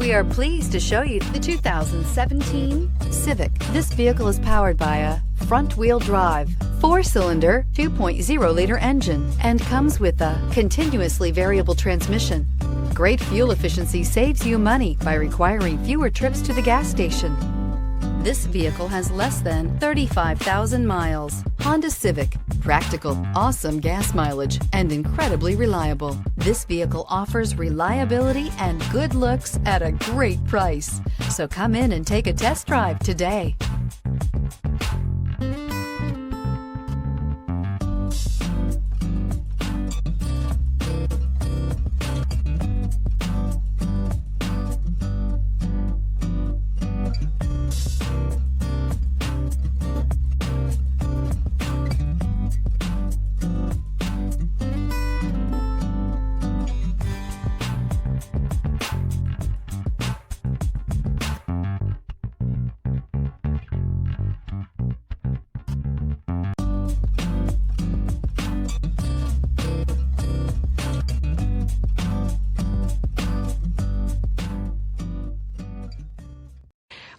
We are pleased to show you the 2017 Civic. This vehicle is powered by a front-wheel drive, 4-cylinder, 2.0-liter engine, and comes with a continuously variable transmission. Great fuel efficiency saves you money by requiring fewer trips to the gas station. This vehicle has less than 35,000 miles. Honda Civic. Practical, awesome gas mileage, and incredibly reliable. This vehicle offers reliability and good looks at a great price. So come in and take a test drive today.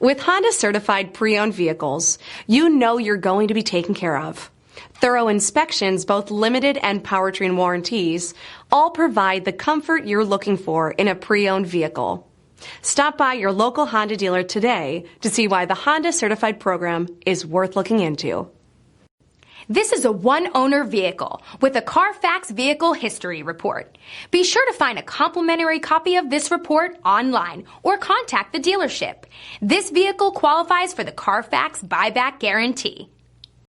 With Honda certified pre-owned vehicles, you know you're going to be taken care of. Thorough inspections, both limited and powertrain warranties, all provide the comfort you're looking for in a pre-owned vehicle. Stop by your local Honda dealer today to see why the Honda certified program is worth looking into. This is a one-owner vehicle with a Carfax Vehicle History Report. Be sure to find a complimentary copy of this report online or contact the dealership. This vehicle qualifies for the Carfax Buyback Guarantee.